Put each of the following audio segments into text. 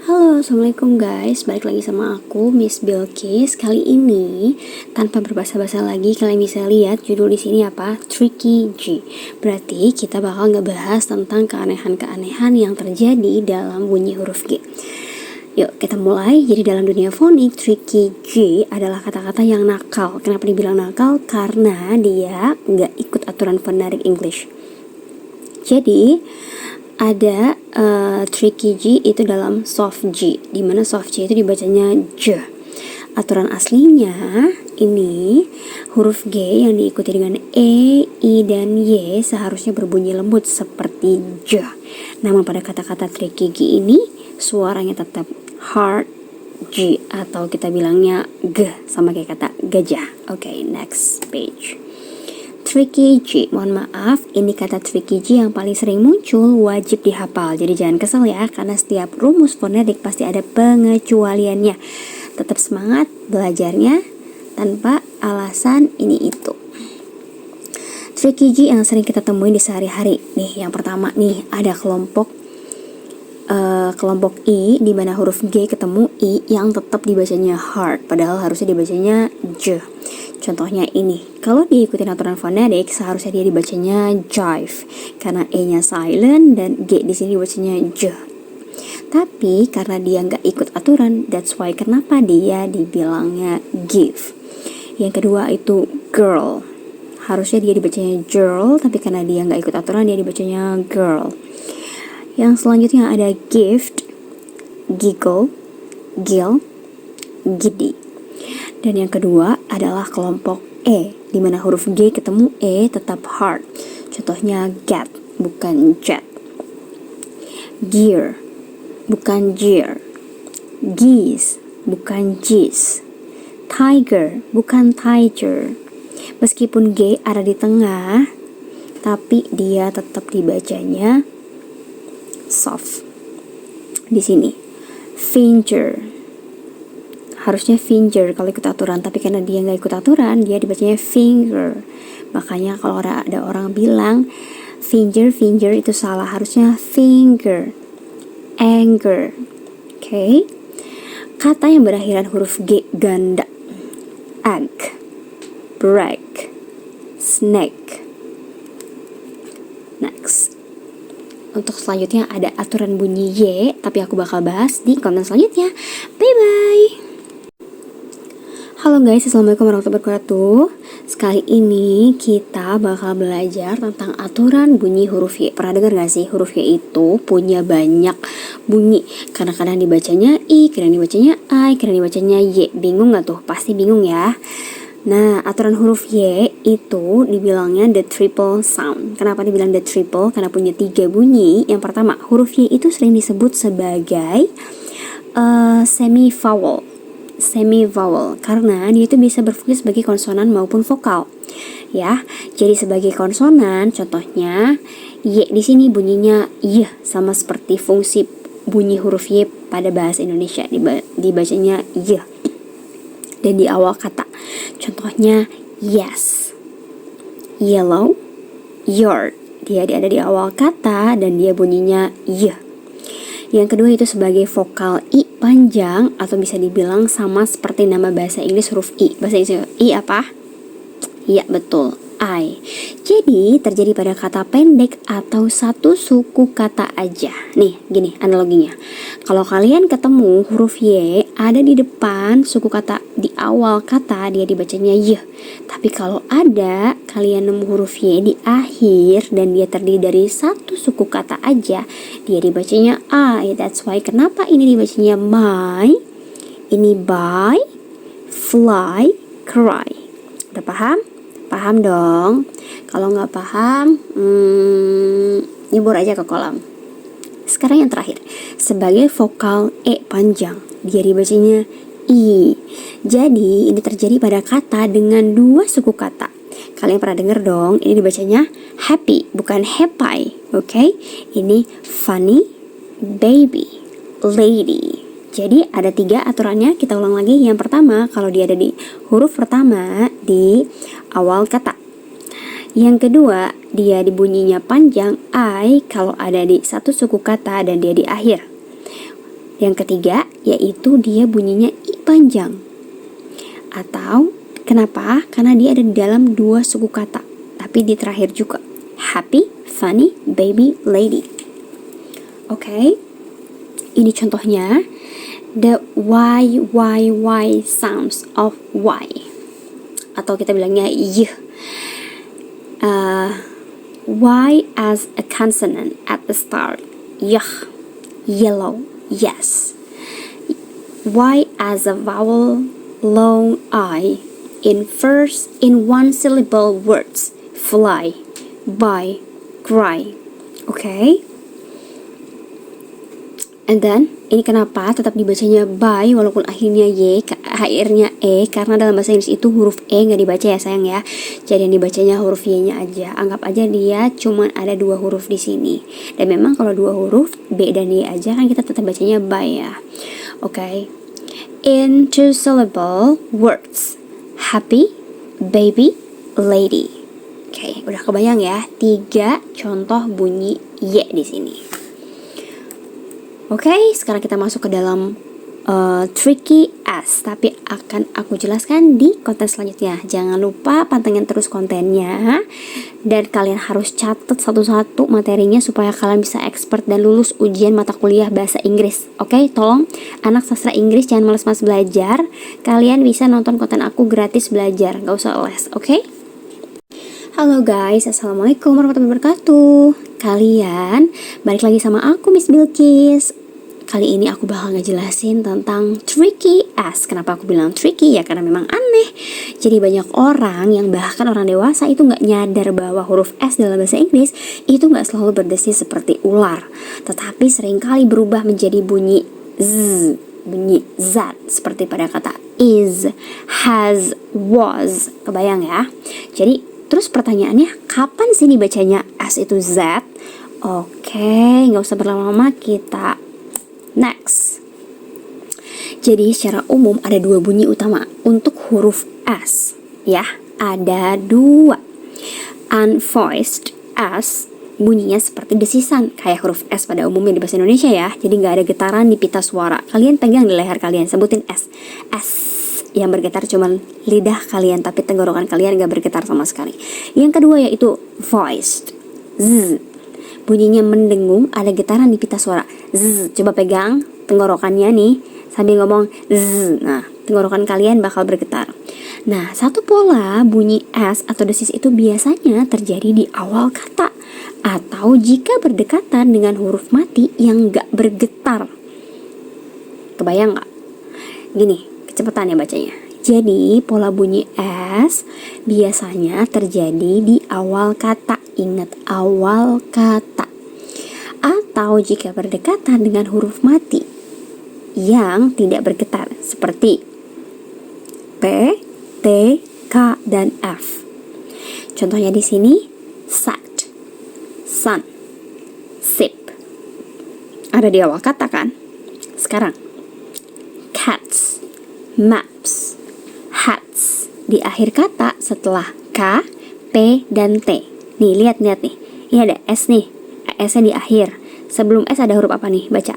Halo, assalamualaikum guys. Balik lagi sama aku, Miss Bilkis. Kali ini tanpa berbasa-basa lagi, kalian bisa lihat judul di sini apa? Tricky G. Berarti kita bakal ngebahas tentang keanehan-keanehan yang terjadi dalam bunyi huruf G. Yuk kita mulai. Jadi dalam dunia fonik, tricky G adalah kata-kata yang nakal. Kenapa dibilang nakal? Karena dia nggak ikut aturan phonetic English. Jadi ada tricky G itu dalam soft G, dimana soft G itu dibacanya J. Aturan aslinya ini huruf G yang diikuti dengan E, I, dan Y seharusnya berbunyi lembut seperti J. Namun pada kata-kata tricky G ini suaranya tetap hard G, atau kita bilangnya G, sama kayak kata gajah. Oke, next page. Tricky G, mohon maaf, ini kata tricky G yang paling sering muncul, wajib dihafal. Jadi jangan kesel ya, karena setiap rumus fonetik pasti ada pengecualiannya. Tetap semangat belajarnya tanpa alasan ini itu. Tricky G yang sering kita temuin di sehari-hari. Nih, yang pertama nih, ada kelompok I, di mana huruf G ketemu I yang tetap dibacanya hard, padahal harusnya dibacanya J. Contohnya ini, kalau diikutin aturan fonetik seharusnya dia dibacanya jive karena E-nya silent dan G di sini dibacanya J. Tapi karena dia nggak ikut aturan, that's why kenapa dia dibilangnya give. Yang kedua itu girl, harusnya dia dibacanya girl, tapi karena dia nggak ikut aturan dia dibacanya girl. Yang selanjutnya ada gift, giggle, gill, giddy. Dan yang kedua adalah kelompok E, di mana huruf G ketemu E tetap hard. Contohnya get, bukan jet. Gear, bukan gear. Geese, bukan geese. Tiger, bukan tiger. Meskipun G ada di tengah, tapi dia tetap dibacanya soft. Di sini, finger, harusnya finger kalau ikut aturan, tapi karena dia nggak ikut aturan, dia dibacanya finger. Makanya kalau ada orang bilang finger itu salah, harusnya finger. Anger. Oke. Kata yang berakhiran huruf G ganda. Egg, break, snake. Next. Untuk selanjutnya ada aturan bunyi Y, tapi aku bakal bahas di konten selanjutnya. Bye-bye. Halo guys, assalamualaikum warahmatullahi wabarakatuh. Sekali ini kita bakal belajar tentang aturan bunyi huruf Y. Pernah dengar gak sih huruf Y itu punya banyak bunyi? Kadang-kadang dibacanya I, kadang dibacanya I, kadang dibacanya Y. Bingung gak tuh? Pasti bingung ya. Nah, aturan huruf Y itu dibilangnya the triple sound. Kenapa dibilang the triple? Karena punya 3 bunyi. Yang pertama, huruf Y itu sering disebut sebagai semi vowel karena dia itu bisa berfungsi sebagai konsonan maupun vokal. Ya, jadi sebagai konsonan, contohnya Y di sini bunyinya Y, sama seperti fungsi bunyi huruf Y pada bahasa Indonesia, dibacanya Y. Dan di awal kata, contohnya yes, yellow, yard, dia ada di awal kata dan dia bunyinya Y. Yang kedua itu sebagai vokal I panjang, atau bisa dibilang sama seperti nama bahasa Inggris huruf I. Bahasa Inggris I apa? Ya betul, I. Jadi terjadi pada kata pendek atau satu suku kata aja. Nih gini analoginya, kalau kalian ketemu huruf Y ada di depan suku kata di awal kata, dia dibacanya Y. Tapi kalau ada kalian nemu huruf Y di akhir dan dia terdiri dari satu suku kata aja, dia dibacanya I. That's why kenapa ini dibacanya my, ini buy, fly, cry. Udah paham? Paham dong. Kalau nggak paham, nyebur aja ke kolam. Sekarang yang terakhir, sebagai vokal E panjang, dia dibacanya I. Jadi ini terjadi pada kata dengan 2 suku kata. Kalian pernah dengar dong, ini dibacanya happy, bukan happy. Oke? Ini funny, baby, lady. Jadi ada 3 aturannya, kita ulang lagi. Yang pertama, kalau dia ada di huruf pertama di awal kata. Yang kedua, dia dibunyinya panjang I kalau ada di satu suku kata dan dia di akhir. Yang ketiga, yaitu dia bunyinya I panjang. Atau kenapa? Karena dia ada di dalam dua suku kata, tapi di terakhir juga. Happy, funny, baby, lady. Oke. Ini contohnya. The y sounds of y. Atau kita bilangnya y. Y as a consonant at the start. Yah. Yellow. Yes. Y as a vowel. Long I. In one syllable words. Fly. Buy. Cry. Okay. And then, ini kenapa tetap dibacanya by walaupun akhirnya y, akhirnya e, karena dalam bahasa Inggris itu huruf e nggak dibaca ya sayang ya. Jadi yang dibacanya huruf y-nya aja. Anggap aja dia cuma ada dua huruf di sini. Dan memang kalau dua huruf b dan y aja kan kita tetap bacanya by ya. Oke. In two syllable words. Happy, baby, lady. Oke, udah kebayang ya 3 contoh bunyi y di sini. Oke, sekarang kita masuk ke dalam tricky as, tapi akan aku jelaskan di konten selanjutnya. Jangan lupa pantengin terus kontennya, dan kalian harus catat satu-satu materinya supaya kalian bisa expert dan lulus ujian mata kuliah bahasa Inggris. Oke, tolong anak sastra Inggris jangan malas-malas belajar. Kalian bisa nonton konten aku gratis belajar, gak usah les, oke? Halo guys, assalamualaikum warahmatullahi wabarakatuh. Kalian balik lagi sama aku Miss Bilkis. Kali ini aku bakal ngejelasin tentang tricky as. Kenapa aku bilang tricky? Ya karena memang aneh. Jadi banyak orang yang bahkan orang dewasa itu gak nyadar bahwa huruf S dalam bahasa Inggris itu gak selalu berdesis seperti ular, tetapi seringkali berubah menjadi bunyi Z, bunyi Z, seperti pada kata is, has, was. Kebayang ya? Jadi terus pertanyaannya, kapan sih dibacanya S itu Z? Oke, gak usah berlama-lama, kita next. Jadi secara umum ada 2 bunyi utama untuk huruf S ya. Ada 2. Unvoiced S bunyinya seperti desisan kayak huruf S pada umumnya di bahasa Indonesia ya. Jadi gak ada getaran di pita suara. Kalian pegang di leher kalian, sebutin S. S yang bergetar cuma lidah kalian, tapi tenggorokan kalian gak bergetar sama sekali. Yang kedua yaitu voiced Z. Bunyinya mendengung, ada getaran di pita suara. Z, coba pegang tenggorokannya nih sambil ngomong Z. Nah, tenggorokan kalian bakal bergetar. Nah, satu pola bunyi S atau desis itu biasanya terjadi di awal kata atau jika berdekatan dengan huruf mati yang gak bergetar. Kebayang gak? Gini, kecepatan ya bacanya. Jadi, pola bunyi S biasanya terjadi di awal kata. Ingat, awal kata. Atau jika berdekatan dengan huruf mati yang tidak bergetar seperti P, T, K, dan F. Contohnya di sini sat, sun, sip. Ada di awal kata kan? Sekarang cats, maps, hats. Di akhir kata setelah K, P, dan T. Nih, lihat nih. Ini ada S nih. S-nya di akhir. Sebelum S ada huruf apa nih? Baca.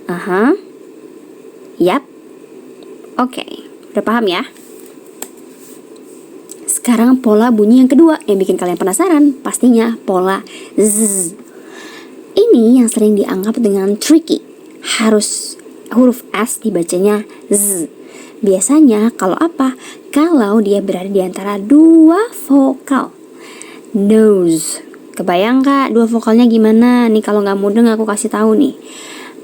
Aha. Yap. Oke. Udah paham ya? Sekarang pola bunyi yang kedua yang bikin kalian penasaran. Pastinya pola Z. Ini yang sering dianggap dengan tricky. Harus huruf S dibacanya Z. Biasanya kalau apa? Kalau dia berada di antara 2 vokal. Nose. Kebayang gak 2 vokalnya gimana? Nih kalau gak mudeng aku kasih tahu nih.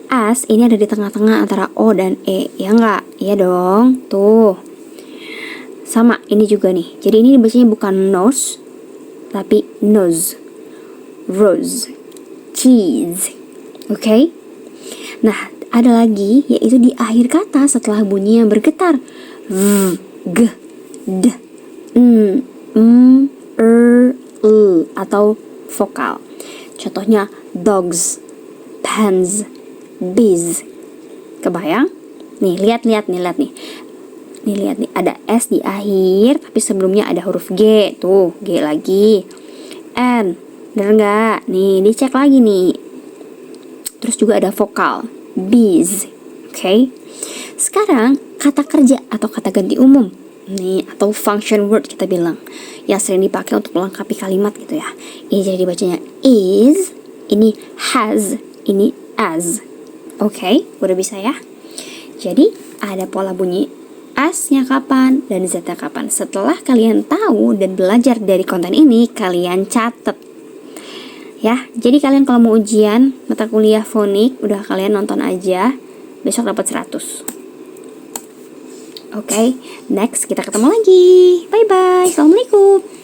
S ini ada di tengah-tengah antara O dan E. Ya gak? Iya dong. Tuh. Sama ini juga nih. Jadi ini dibacanya bukan nose, tapi nose. Rose. Cheese. Oke? Nah, ada lagi yaitu di akhir kata setelah bunyi yang bergetar. V, G, D, N, M, R, L atau vokal. Contohnya dogs, pens, bees. Kebayang? Nih, lihat nih. Nih lihat nih, ada S di akhir, tapi sebelumnya ada huruf G. Tuh, G lagi. N, bener nggak? Nih, dicek lagi nih. Terus juga ada vokal, bees. Oke. Sekarang kata kerja atau kata ganti umum. Nih, atau function word kita bilang. Yang sering dipakai untuk melengkapi kalimat gitu ya. Ini jadi dibacanya is, ini has, ini as. Oke, udah bisa ya? Jadi, ada pola bunyi as-nya kapan dan z-nya kapan. Setelah kalian tahu dan belajar dari konten ini, kalian catat. Ya, jadi kalian kalau mau ujian mata kuliah fonik, udah kalian nonton aja. Besok dapat 100. Oke, next kita ketemu lagi. Bye-bye. Assalamualaikum.